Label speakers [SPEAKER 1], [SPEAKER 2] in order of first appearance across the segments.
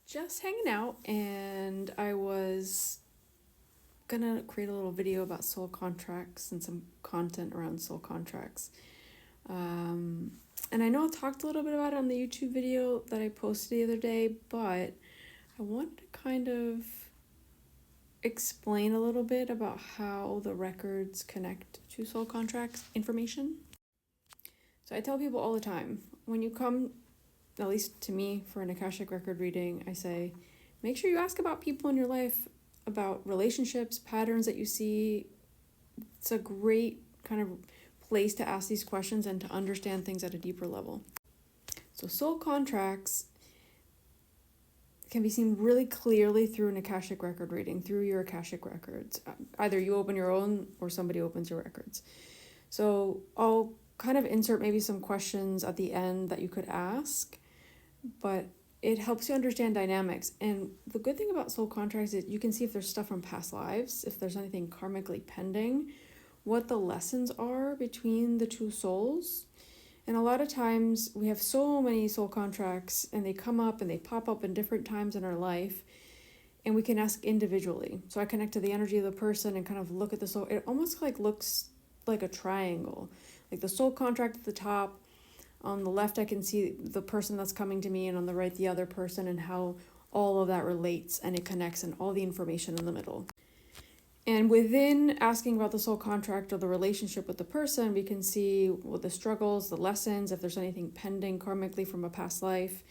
[SPEAKER 1] just hanging out, and I was gonna create a little video about soul contracts and some content around soul contracts. Um, and I know I talked a little bit about it on the YouTube video that I posted the other day, but I wanted to kind of explain a little bit about how the records connect to soul contracts information. So I tell people all the time, when you come, at least to me, for an Akashic record reading, I say, make sure you ask about people in your life, about relationships, patterns that you see. It's a great kind of place to ask these questions and to understand things at a deeper level. So soul contracts can be seen really clearly through an Akashic record reading, through your Akashic records. Either you open your own or somebody opens your records. So I'll kind of insert maybe some questions at the end that you could ask, but it helps you understand dynamics. And the good thing about soul contracts is you can see if there's stuff from past lives, if there's anything karmically pending, what the lessons are between the two souls. And a lot of times we have so many soul contracts and they come up and they pop up in different times in our life, and we can ask individually. So I connect to the energy of the person and kind of look at the soul. It almost like looks like a triangle, like the soul contract at the top. On the left, I can see the person that's coming to me, and on the right, the other person, and how all of that relates and it connects, and all the information in the middle. And within asking about the soul contract or the relationship with the person, we can see what the struggles, the lessons, if there's anything pending karmically from a past life,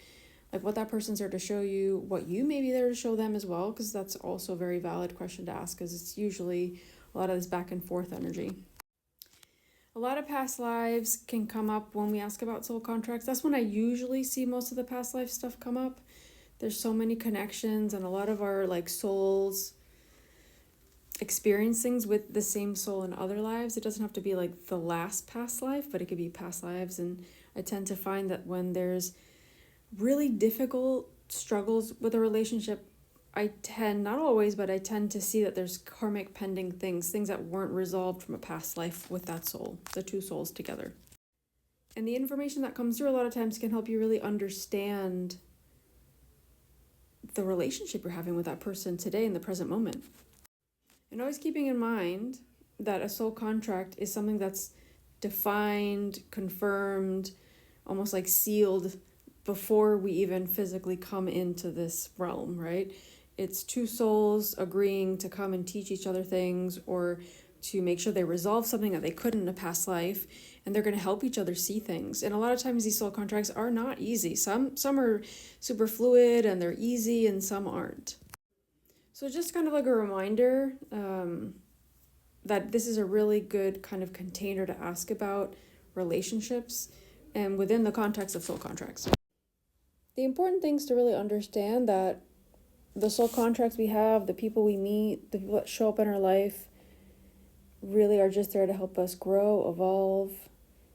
[SPEAKER 1] like what that person's there to show you, what you may be there to show them as well, because that's also a very valid question to ask, because it's usually a lot of this back and forth energy. A lot of past lives can come up when we ask about soul contracts. That's when I usually see most of the past life stuff come up. There's so many connections, and a lot of our souls experience things with the same soul in other lives. It doesn't have to be like the last past life, but it could be past lives. And I tend to find that when there's really difficult struggles with a relationship, I tend, not always, but I tend to see that there's karmic pending things that weren't resolved from a past life with that soul, the two souls together. And the information that comes through a lot of times can help you really understand the relationship you're having with that person today in the present moment. And always keeping in mind that a soul contract is something that's defined, confirmed, almost like sealed before we even physically come into this realm, right? It's two souls agreeing to come and teach each other things, or to make sure they resolve something that they couldn't in a past life, and they're going to help each other see things. And a lot of times these soul contracts are not easy. Some are super fluid and they're easy, and some aren't. So just kind of like a reminder that this is a really good kind of container to ask about relationships and within the context of soul contracts. The important things to really understand that the soul contracts we have, the people we meet, the people that show up in our life really are just there to help us grow, evolve,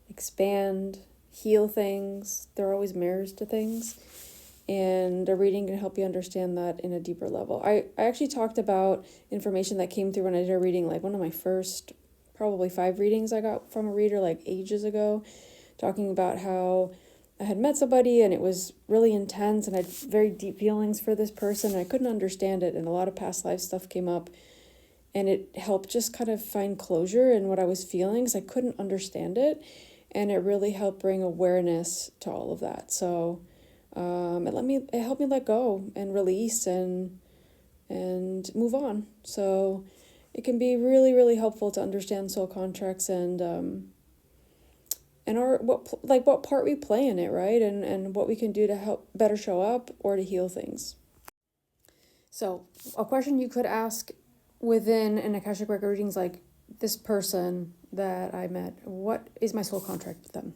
[SPEAKER 1] expand, heal things. They're always mirrors to things. And a reading can help you understand that in a deeper level. I actually talked about information that came through when I did a reading, like one of my first probably 5 readings I got from a reader like ages ago, talking about how I had met somebody and it was really intense and I had very deep feelings for this person and I couldn't understand it, and a lot of past life stuff came up, and it helped just kind of find closure in what I was feeling because I couldn't understand it, and it really helped bring awareness to all of that. So it helped me let go and release and move on. So it can be really, really helpful to understand soul contracts and what part we play in it, right? And what we can do to help better show up or to heal things. So a question you could ask within an Akashic record reading is like, this person that I met, what is my soul contract with them?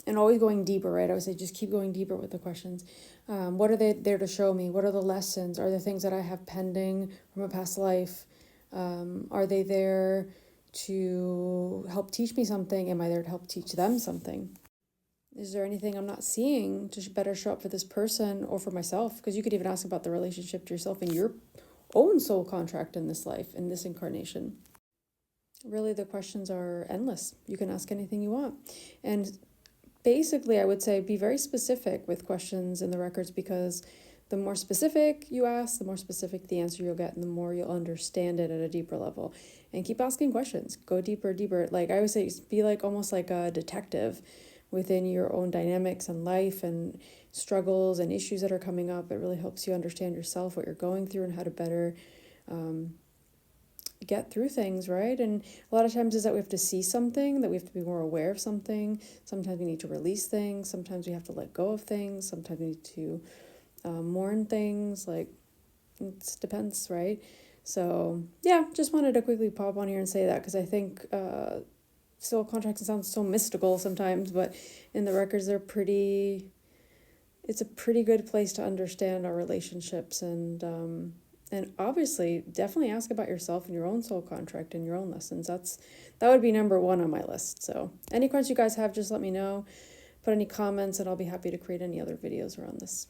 [SPEAKER 1] And always going deeper, right? I would say just keep going deeper with the questions. What are they there to show me? What are the lessons? Are there things that I have pending from a past life? Are they there to help teach me something? Am I there to help teach them something? Is there anything I'm not seeing to better show up for this person or for myself? Because you could even ask about the relationship to yourself and your own soul contract in this life, in this incarnation. Really, the questions are endless. You can ask anything you want. And basically, I would say be very specific with questions in the records, because the more specific you ask, the more specific the answer you'll get, and the more you'll understand it at a deeper level. And keep asking questions. Go deeper, deeper. Like I always say, be like almost like a detective within your own dynamics and life and struggles and issues that are coming up. It really helps you understand yourself, what you're going through, and how to better get through things, right? And a lot of times is that we have to see something, that we have to be more aware of something. Sometimes we need to release things. Sometimes we have to let go of things. Sometimes we need to mourn things. Like, it depends, right? So yeah, just wanted to quickly pop on here and say that, because I think soul contracts sound so mystical sometimes, but in the records it's a pretty good place to understand our relationships, and obviously definitely ask about yourself and your own soul contract and your own lessons. That would be number one on my list. So any questions you guys have, just let me know. Put any comments and I'll be happy to create any other videos around this.